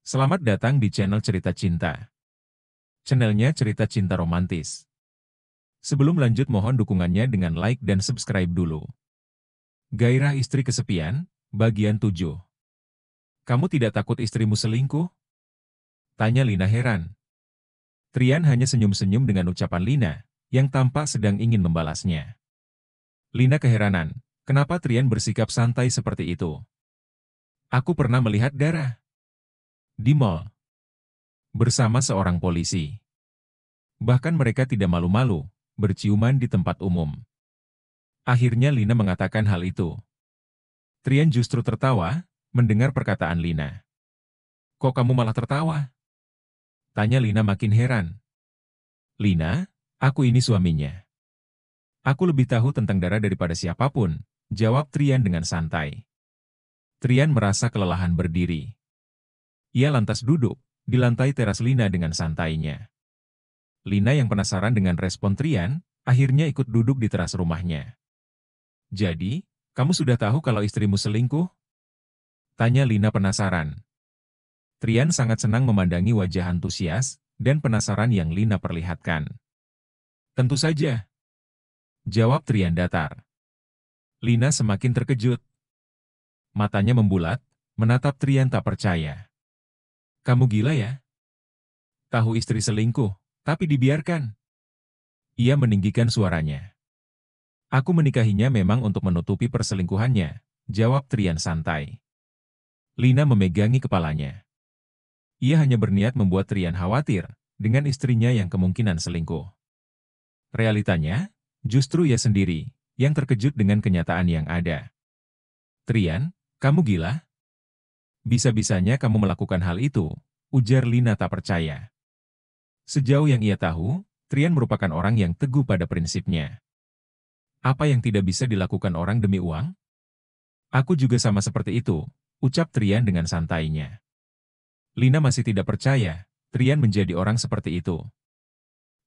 Selamat datang di channel Cerita Cinta. Channelnya cerita cinta romantis. Sebelum lanjut mohon dukungannya dengan like dan subscribe dulu. Gairah istri kesepian, bagian 7. Kamu tidak takut istrimu selingkuh? Tanya Lina heran. Trian hanya senyum-senyum dengan ucapan Lina, yang tampak sedang ingin membalasnya. Lina keheranan, kenapa Trian bersikap santai seperti itu? Aku pernah melihat darah. Di mall. Bersama seorang polisi. Bahkan mereka tidak malu-malu, berciuman di tempat umum. Akhirnya Lina mengatakan hal itu. Trian justru tertawa, mendengar perkataan Lina. Kok kamu malah tertawa? Tanya Lina makin heran. Lina, aku ini suaminya. Aku lebih tahu tentang Dara daripada siapapun, jawab Trian dengan santai. Trian merasa kelelahan berdiri. Ia lantas duduk, di lantai teras Lina dengan santainya. Lina yang penasaran dengan respon Trian, akhirnya ikut duduk di teras rumahnya. Jadi, kamu sudah tahu kalau istrimu selingkuh? Tanya Lina penasaran. Trian sangat senang memandangi wajah antusias dan penasaran yang Lina perlihatkan. Tentu saja. Jawab Trian datar. Lina semakin terkejut. Matanya membulat, menatap Trian tak percaya. Kamu gila ya? Tahu istri selingkuh, tapi dibiarkan. Ia meninggikan suaranya. Aku menikahinya memang untuk menutupi perselingkuhannya, jawab Trian santai. Lina memegangi kepalanya. Ia hanya berniat membuat Trian khawatir dengan istrinya yang kemungkinan selingkuh. Realitanya, justru ia sendiri yang terkejut dengan kenyataan yang ada. Trian, kamu gila? Bisa-bisanya kamu melakukan hal itu, ujar Lina tak percaya. Sejauh yang ia tahu, Trian merupakan orang yang teguh pada prinsipnya. Apa yang tidak bisa dilakukan orang demi uang? Aku juga sama seperti itu, ucap Trian dengan santainya. Lina masih tidak percaya, Trian menjadi orang seperti itu.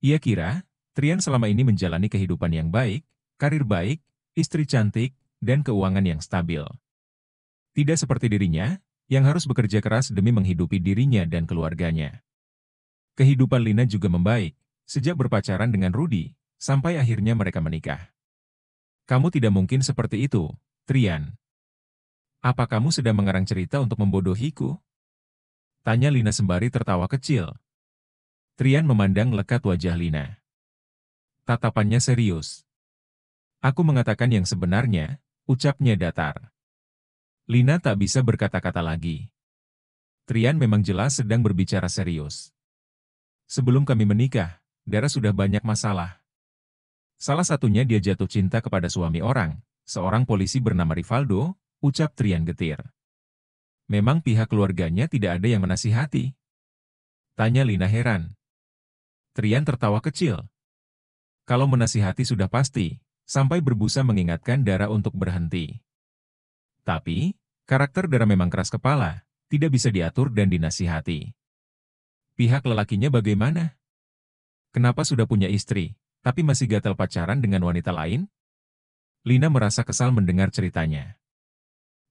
Ia kira, Trian selama ini menjalani kehidupan yang baik, karir baik, istri cantik, dan keuangan yang stabil. Tidak seperti dirinya, yang harus bekerja keras demi menghidupi dirinya dan keluarganya. Kehidupan Lina juga membaik, sejak berpacaran dengan Rudy, sampai akhirnya mereka menikah. Kamu tidak mungkin seperti itu, Trian. Apa kamu sedang mengarang cerita untuk membodohiku? Tanya Lina sembari tertawa kecil. Trian memandang lekat wajah Lina. Tatapannya serius. Aku mengatakan yang sebenarnya, ucapnya datar. Lina tak bisa berkata-kata lagi. Trian memang jelas sedang berbicara serius. Sebelum kami menikah, Dara sudah banyak masalah. Salah satunya dia jatuh cinta kepada suami orang, seorang polisi bernama Rivaldo, ucap Trian getir. Memang pihak keluarganya tidak ada yang menasihati. Tanya Lina heran. Trian tertawa kecil. Kalau menasihati sudah pasti, sampai berbusa mengingatkan Dara untuk berhenti. Tapi, karakter Dara memang keras kepala, tidak bisa diatur dan dinasihati. Pihak lelakinya bagaimana? Kenapa sudah punya istri, tapi masih gatal pacaran dengan wanita lain? Lina merasa kesal mendengar ceritanya.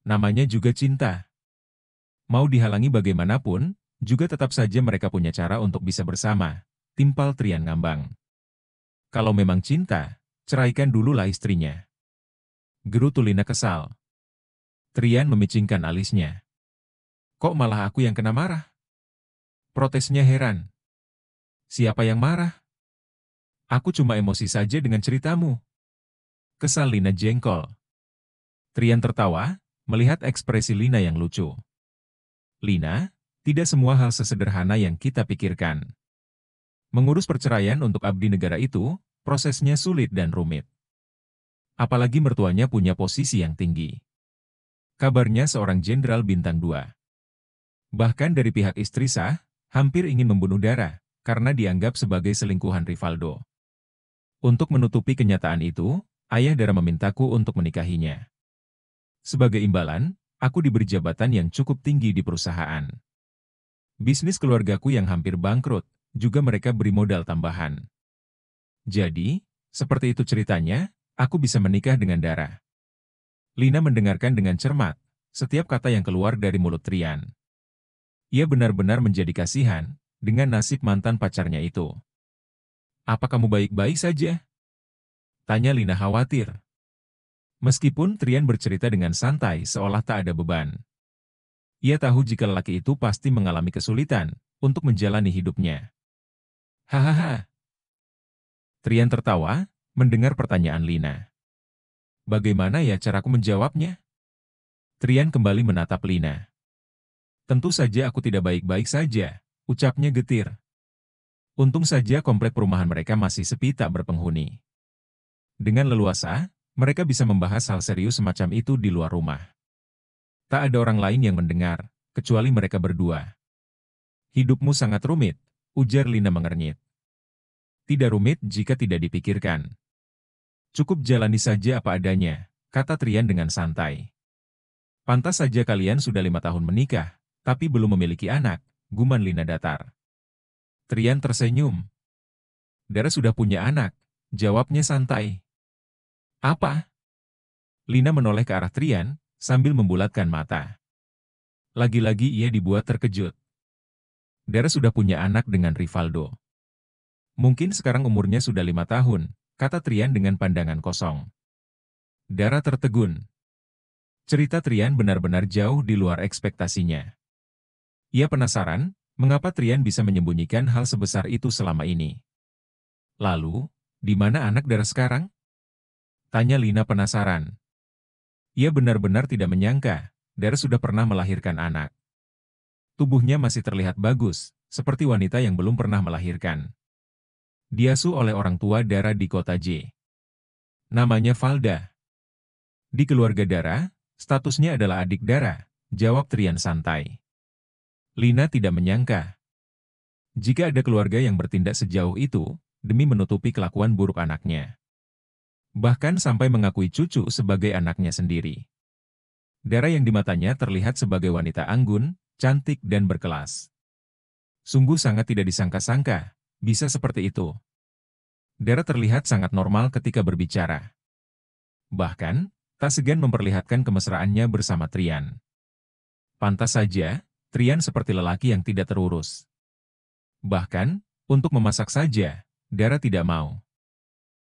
Namanya juga cinta. Mau dihalangi bagaimanapun, juga tetap saja mereka punya cara untuk bisa bersama, timpal Trian ngambang. Kalau memang cinta, ceraikan dululah istrinya. Gerutu Lina kesal. Trian memicingkan alisnya. Kok malah aku yang kena marah? Protesnya heran. Siapa yang marah? Aku cuma emosi saja dengan ceritamu. Kesal Lina jengkol. Trian tertawa, melihat ekspresi Lina yang lucu. Lina, tidak semua hal sesederhana yang kita pikirkan. Mengurus perceraian untuk abdi negara itu, prosesnya sulit dan rumit. Apalagi mertuanya punya posisi yang tinggi. Kabarnya seorang jenderal bintang 2. Bahkan dari pihak istri sah, hampir ingin membunuh Dara, karena dianggap sebagai selingkuhan Rivaldo. Untuk menutupi kenyataan itu, ayah Dara memintaku untuk menikahinya. Sebagai imbalan, aku diberi jabatan yang cukup tinggi di perusahaan. Bisnis keluargaku yang hampir bangkrut, juga mereka beri modal tambahan. Jadi, seperti itu ceritanya, aku bisa menikah dengan Dara. Lina mendengarkan dengan cermat, setiap kata yang keluar dari mulut Trian. Ia benar-benar menjadi kasihan dengan nasib mantan pacarnya itu. Apa kamu baik-baik saja? Tanya Lina khawatir. Meskipun Trian bercerita dengan santai seolah tak ada beban. Ia tahu jika lelaki itu pasti mengalami kesulitan untuk menjalani hidupnya. Hahaha. Trian tertawa mendengar pertanyaan Lina. Bagaimana ya caraku menjawabnya? Trian kembali menatap Lina. Tentu saja aku tidak baik-baik saja, ucapnya getir. Untung saja komplek perumahan mereka masih sepi tak berpenghuni. Dengan leluasa, mereka bisa membahas hal serius semacam itu di luar rumah. Tak ada orang lain yang mendengar, kecuali mereka berdua. Hidupmu sangat rumit, ujar Lina mengernyit. Tidak rumit jika tidak dipikirkan. Cukup jalani saja apa adanya, kata Trian dengan santai. Pantas saja kalian sudah 5 tahun menikah, tapi belum memiliki anak, guman Lina datar. Trian tersenyum. Dara sudah punya anak, jawabnya santai. Apa? Lina menoleh ke arah Trian, sambil membulatkan mata. Lagi-lagi ia dibuat terkejut. Dara sudah punya anak dengan Rivaldo. Mungkin sekarang umurnya sudah 5 tahun, kata Trian dengan pandangan kosong. Dara tertegun. Cerita Trian benar-benar jauh di luar ekspektasinya. Ia penasaran, mengapa Trian bisa menyembunyikan hal sebesar itu selama ini. Lalu, di mana anak Dara sekarang? Tanya Lina penasaran. Ia benar-benar tidak menyangka, Dara sudah pernah melahirkan anak. Tubuhnya masih terlihat bagus, seperti wanita yang belum pernah melahirkan. Diasuh oleh orang tua Dara di kota J. Namanya Valda. Di keluarga Dara, statusnya adalah adik Dara, jawab Trian santai. Lina tidak menyangka. Jika ada keluarga yang bertindak sejauh itu, demi menutupi kelakuan buruk anaknya. Bahkan sampai mengakui cucu sebagai anaknya sendiri. Dara yang di matanya terlihat sebagai wanita anggun, cantik dan berkelas. Sungguh sangat tidak disangka-sangka, bisa seperti itu. Dara terlihat sangat normal ketika berbicara. Bahkan, tak segan memperlihatkan kemesraannya bersama Trian. Pantas saja, Trian seperti lelaki yang tidak terurus. Bahkan, untuk memasak saja, Dara tidak mau.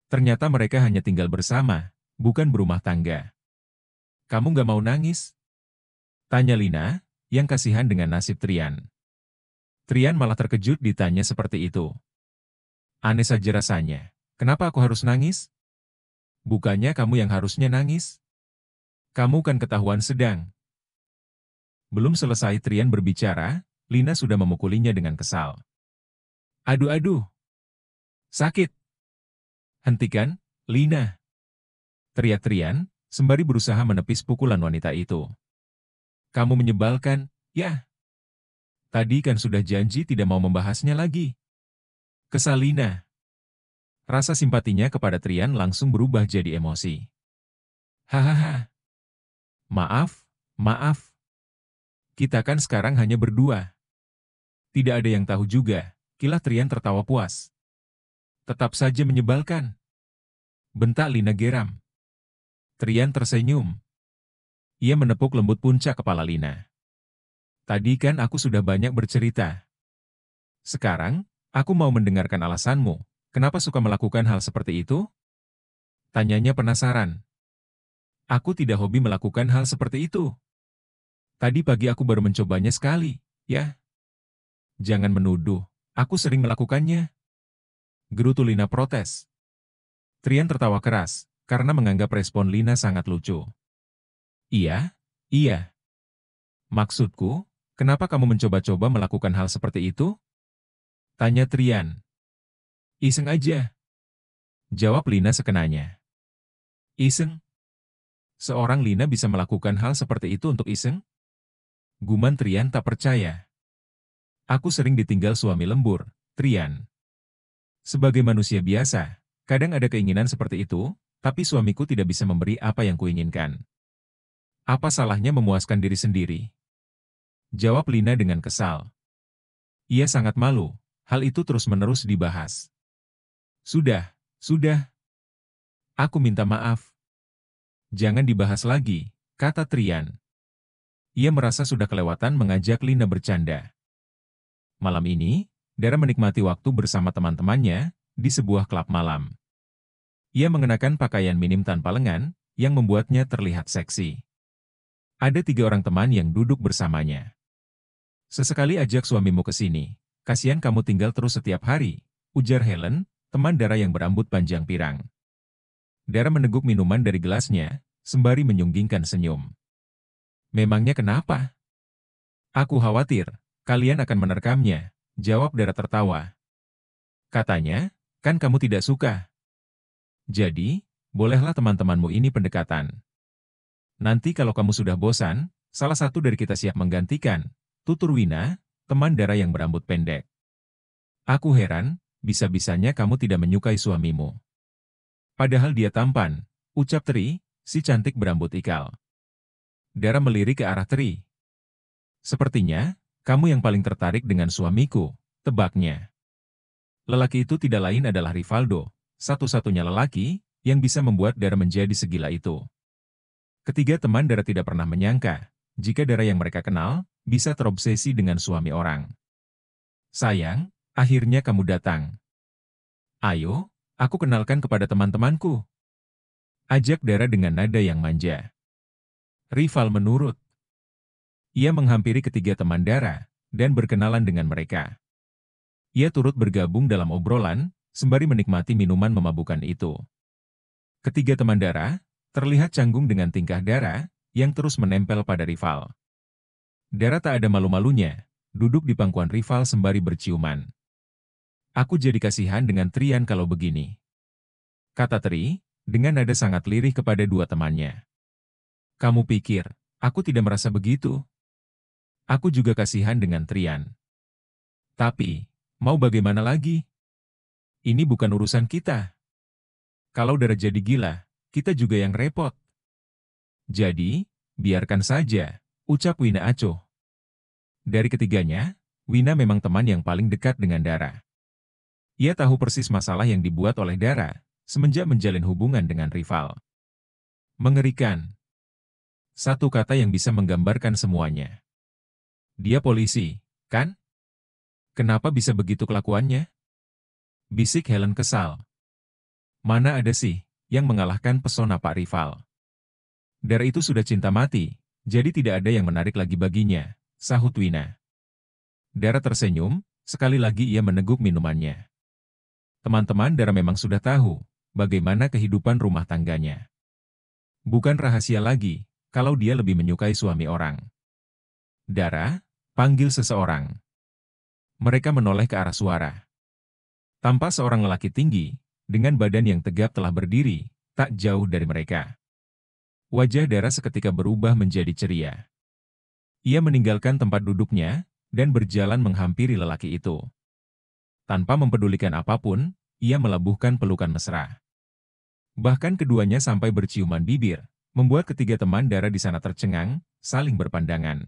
Ternyata mereka hanya tinggal bersama, bukan berumah tangga. Kamu gak mau nangis? Tanya Lina, yang kasihan dengan nasib Trian. Trian malah terkejut ditanya seperti itu. Aneh saja rasanya. Kenapa aku harus nangis? Bukannya kamu yang harusnya nangis? Kamu kan ketahuan sedang. Belum selesai Trian berbicara, Lina sudah memukulinya dengan kesal. Aduh, sakit. Hentikan, Lina. Teriak Trian, sembari berusaha menepis pukulan wanita itu. Kamu menyebalkan, ya. Tadi kan sudah janji tidak mau membahasnya lagi. Kesal Lina. Rasa simpatinya kepada Trian langsung berubah jadi emosi. Hahaha. Maaf. Kita kan sekarang hanya berdua. Tidak ada yang tahu juga, kilah Trian tertawa puas. Tetap saja menyebalkan. Bentak Lina geram. Trian tersenyum. Ia menepuk lembut puncak kepala Lina. Tadi kan aku sudah banyak bercerita. Sekarang, aku mau mendengarkan alasanmu. Kenapa suka melakukan hal seperti itu? Tanyanya penasaran. Aku tidak hobi melakukan hal seperti itu. Tadi pagi aku baru mencobanya sekali, ya. Jangan menuduh, aku sering melakukannya. Gerutu Lina protes. Trian tertawa keras, karena menganggap respon Lina sangat lucu. Iya. Maksudku, kenapa kamu mencoba-coba melakukan hal seperti itu? Tanya Trian. Iseng aja. Jawab Lina sekenanya. Iseng? Seorang Lina bisa melakukan hal seperti itu untuk iseng? Guman Trian tak percaya. Aku sering ditinggal suami lembur, Trian. Sebagai manusia biasa, kadang ada keinginan seperti itu, tapi suamiku tidak bisa memberi apa yang kuinginkan. Apa salahnya memuaskan diri sendiri? Jawab Lina dengan kesal. Ia sangat malu, hal itu terus-menerus dibahas. Sudah. Aku minta maaf. Jangan dibahas lagi, kata Trian. Ia merasa sudah kelewatan mengajak Lina bercanda. Malam ini, Dara menikmati waktu bersama teman-temannya di sebuah klub malam. Ia mengenakan pakaian minim tanpa lengan yang membuatnya terlihat seksi. Ada 3 orang teman yang duduk bersamanya. "Sesekali ajak suamimu ke sini. Kasihan kamu tinggal terus setiap hari," ujar Helen, teman Dara yang berambut panjang pirang. Dara meneguk minuman dari gelasnya, sembari menyunggingkan senyum. "Memangnya kenapa?" "Aku khawatir, kalian akan menerkamnya," jawab Dara tertawa. "Katanya, kan kamu tidak suka. Jadi, bolehlah teman-temanmu ini pendekatan. Nanti kalau kamu sudah bosan, salah satu dari kita siap menggantikan," tutur Wina, teman Dara yang berambut pendek. "Aku heran, bisa-bisanya kamu tidak menyukai suamimu. Padahal dia tampan," ucap Tri, si cantik berambut ikal. Dara melirik ke arah Tri. "Sepertinya, kamu yang paling tertarik dengan suamiku," tebaknya. Lelaki itu tidak lain adalah Rivaldo, satu-satunya lelaki yang bisa membuat Dara menjadi segila itu. Ketiga teman Dara tidak pernah menyangka, jika Dara yang mereka kenal, bisa terobsesi dengan suami orang. "Sayang, akhirnya kamu datang. Ayo, aku kenalkan kepada teman-temanku," ajak Dara dengan nada yang manja. Rival menurut. Ia menghampiri ketiga teman Dara, dan berkenalan dengan mereka. Ia turut bergabung dalam obrolan, sembari menikmati minuman memabukkan itu. Ketiga teman Dara, terlihat canggung dengan tingkah Dara, yang terus menempel pada Rival. Dara tak ada malu-malunya, duduk di pangkuan Rival sembari berciuman. "Aku jadi kasihan dengan Trian kalau begini," kata Tri, dengan nada sangat lirih kepada 2 temannya. "Kamu pikir, aku tidak merasa begitu? Aku juga kasihan dengan Trian. Tapi, mau bagaimana lagi? Ini bukan urusan kita. Kalau Dara jadi gila, kita juga yang repot. Jadi, biarkan saja," ucap Wina acuh. Dari ketiganya, Wina memang teman yang paling dekat dengan Dara. Ia tahu persis masalah yang dibuat oleh Dara, semenjak menjalin hubungan dengan Rival. Mengerikan. Satu kata yang bisa menggambarkan semuanya. "Dia polisi, kan? Kenapa bisa begitu kelakuannya?" bisik Helen kesal. "Mana ada sih yang mengalahkan pesona Pak Rival. Dara itu sudah cinta mati, jadi tidak ada yang menarik lagi baginya," sahut Wina. Dara tersenyum, sekali lagi ia meneguk minumannya. Teman-teman Dara memang sudah tahu bagaimana kehidupan rumah tangganya. Bukan rahasia lagi kalau dia lebih menyukai suami orang. "Dara, panggil seseorang." Mereka menoleh ke arah suara. Tampak seorang lelaki tinggi, dengan badan yang tegap telah berdiri, tak jauh dari mereka. Wajah Dara seketika berubah menjadi ceria. Ia meninggalkan tempat duduknya, dan berjalan menghampiri lelaki itu. Tanpa mempedulikan apapun, ia melabuhkan pelukan mesra. Bahkan keduanya sampai berciuman bibir, membuat ketiga teman Dara di sana tercengang, saling berpandangan.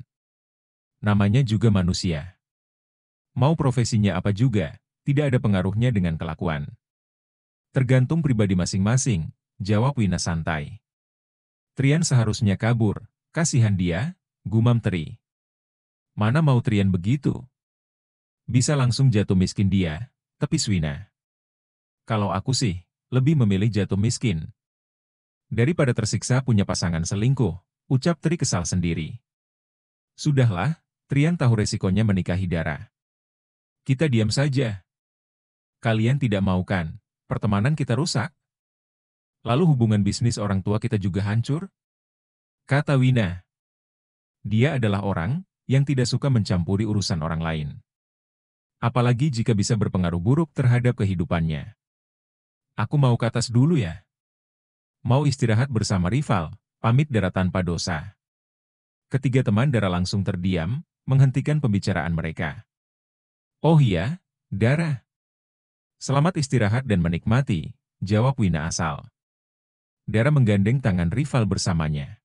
Namanya juga manusia. Mau profesinya apa juga, tidak ada pengaruhnya dengan kelakuan. Tergantung pribadi masing-masing, jawab Wina santai. Trian seharusnya kabur, kasihan dia, gumam Tri. Mana mau Trian begitu? Bisa langsung jatuh miskin dia, tepis Wina. Kalau aku sih, lebih memilih jatuh miskin. Daripada tersiksa punya pasangan selingkuh, ucap Tri kesal sendiri. Sudahlah, Trian tahu resikonya menikahi Dara. Kita diam saja. Kalian tidak mau kan, pertemanan kita rusak? Lalu hubungan bisnis orang tua kita juga hancur? Kata Wina. Dia adalah orang yang tidak suka mencampuri urusan orang lain. Apalagi jika bisa berpengaruh buruk terhadap kehidupannya. Aku mau ke atas dulu ya. Mau istirahat bersama Rival, pamit Dara tanpa dosa. Ketiga teman Dara langsung terdiam, menghentikan pembicaraan mereka. Oh iya, Dara. Selamat istirahat dan menikmati, jawab Wina asal. Dara menggandeng tangan Rival bersamanya.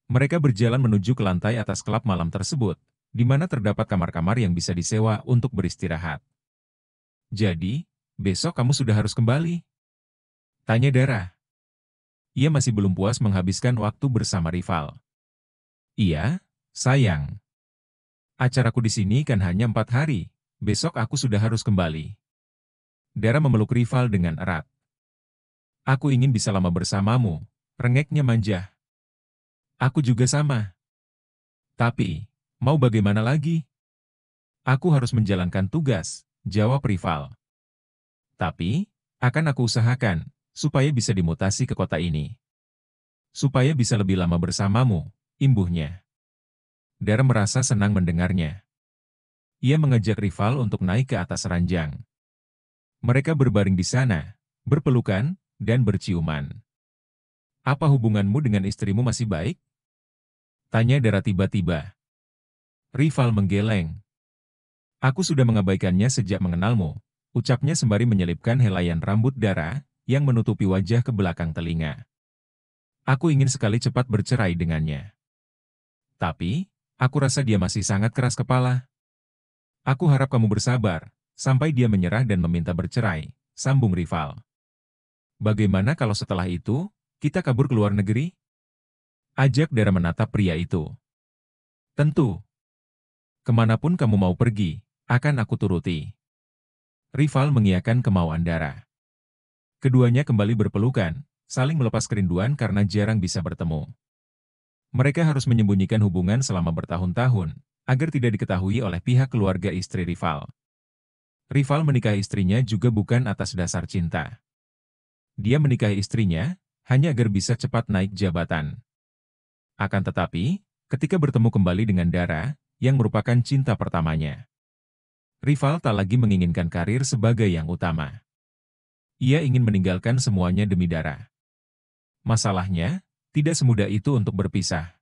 Mereka berjalan menuju ke lantai atas klub malam tersebut, di mana terdapat kamar-kamar yang bisa disewa untuk beristirahat. Jadi, besok kamu sudah harus kembali? Tanya Dara. Ia masih belum puas menghabiskan waktu bersama Rival. Iya, Sayang, acaraku di sini kan hanya 4 hari. Besok aku sudah harus kembali. Dara memeluk rival dengan erat. Aku ingin bisa lama bersamamu, rengeknya manja. Aku juga sama. Tapi, mau bagaimana lagi? Aku harus menjalankan tugas, jawab rival. Tapi, akan aku usahakan, supaya bisa dimutasi ke kota ini. Supaya bisa lebih lama bersamamu, imbuhnya. Dara merasa senang mendengarnya. Ia mengajak rival untuk naik ke atas ranjang. Mereka berbaring di sana, berpelukan, dan berciuman. Apa hubunganmu dengan istrimu masih baik? Tanya Dara tiba-tiba. Rival menggeleng. Aku sudah mengabaikannya sejak mengenalmu, ucapnya sembari menyelipkan helaian rambut Dara yang menutupi wajah ke belakang telinga. Aku ingin sekali cepat bercerai dengannya. Tapi, aku rasa dia masih sangat keras kepala. Aku harap kamu bersabar, sampai dia menyerah dan meminta bercerai, sambung rival. Bagaimana kalau setelah itu, kita kabur ke luar negeri? Ajak Dara menatap pria itu. Tentu. Kemanapun kamu mau pergi, akan aku turuti. Rival mengiyakan kemauan Dara. Keduanya kembali berpelukan, saling melepas kerinduan karena jarang bisa bertemu. Mereka harus menyembunyikan hubungan selama bertahun-tahun, agar tidak diketahui oleh pihak keluarga istri rival. Rival menikahi istrinya juga bukan atas dasar cinta. Dia menikahi istrinya, hanya agar bisa cepat naik jabatan. Akan tetapi, ketika bertemu kembali dengan Dara, yang merupakan cinta pertamanya, rival tak lagi menginginkan karir sebagai yang utama. Ia ingin meninggalkan semuanya demi Dara. Masalahnya, tidak semudah itu untuk berpisah.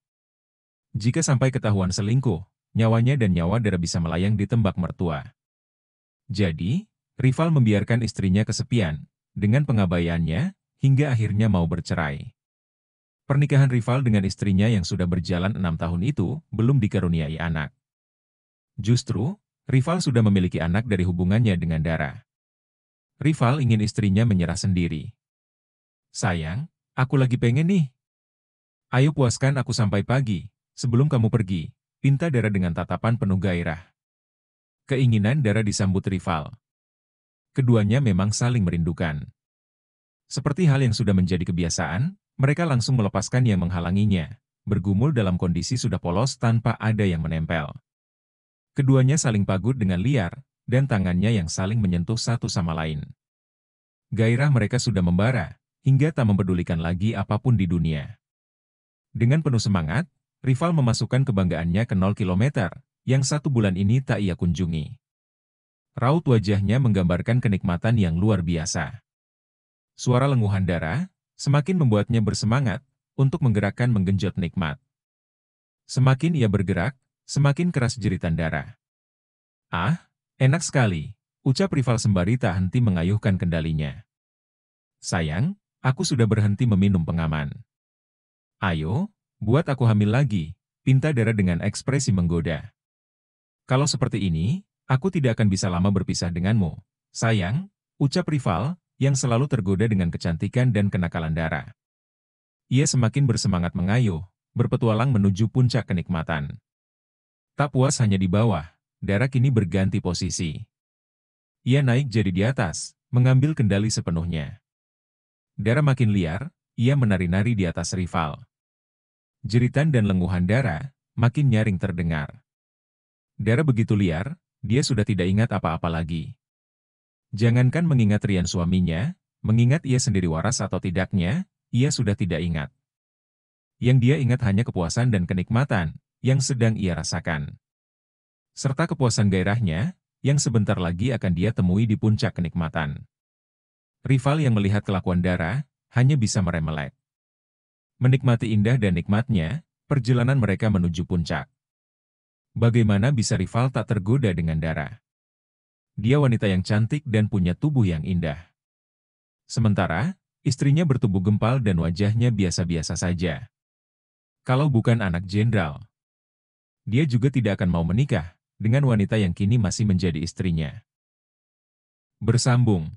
Jika sampai ketahuan selingkuh, nyawanya dan nyawa Dara bisa melayang di tembak mertua. Jadi, rival membiarkan istrinya kesepian, dengan pengabaiannya, hingga akhirnya mau bercerai. Pernikahan rival dengan istrinya yang sudah berjalan 6 tahun itu, belum dikaruniai anak. Justru, rival sudah memiliki anak dari hubungannya dengan Dara. Rival ingin istrinya menyerah sendiri. Sayang, aku lagi pengen nih. Ayo puaskan aku sampai pagi, sebelum kamu pergi, pinta Dara dengan tatapan penuh gairah. Keinginan Dara disambut rival. Keduanya memang saling merindukan. Seperti hal yang sudah menjadi kebiasaan, mereka langsung melepaskan yang menghalanginya, bergumul dalam kondisi sudah polos tanpa ada yang menempel. Keduanya saling pagut dengan liar, dan tangannya yang saling menyentuh satu sama lain. Gairah mereka sudah membara, hingga tak mempedulikan lagi apapun di dunia. Dengan penuh semangat, rival memasukkan kebanggaannya ke 0 kilometer, yang 1 bulan ini tak ia kunjungi. Raut wajahnya menggambarkan kenikmatan yang luar biasa. Suara lenguhan Dara, semakin membuatnya bersemangat, untuk menggerakkan menggenjot nikmat. Semakin ia bergerak, semakin keras jeritan Dara. Ah, enak sekali, ucap rival sembari tak henti mengayuhkan kendalinya. Sayang, aku sudah berhenti meminum pengaman. Ayo, buat aku hamil lagi, pinta Dara dengan ekspresi menggoda. Kalau seperti ini, aku tidak akan bisa lama berpisah denganmu. Sayang, ucap rival, yang selalu tergoda dengan kecantikan dan kenakalan Dara. Ia semakin bersemangat mengayuh, berpetualang menuju puncak kenikmatan. Tak puas hanya di bawah, Dara kini berganti posisi. Ia naik jadi di atas, mengambil kendali sepenuhnya. Dara makin liar, ia menari-nari di atas rival. Jeritan dan lenguhan Dara, makin nyaring terdengar. Dara begitu liar, dia sudah tidak ingat apa-apa lagi. Jangankan mengingat rian suaminya, mengingat ia sendiri waras atau tidaknya, ia sudah tidak ingat. Yang dia ingat hanya kepuasan dan kenikmatan, yang sedang ia rasakan. Serta kepuasan gairahnya, yang sebentar lagi akan dia temui di puncak kenikmatan. Rival yang melihat kelakuan Dara, hanya bisa meremelek. Menikmati indah dan nikmatnya, perjalanan mereka menuju puncak. Bagaimana bisa rival tak tergoda dengan Dara? Dia wanita yang cantik dan punya tubuh yang indah. Sementara, istrinya bertubuh gempal dan wajahnya biasa-biasa saja. Kalau bukan anak jenderal, dia juga tidak akan mau menikah dengan wanita yang kini masih menjadi istrinya. Bersambung.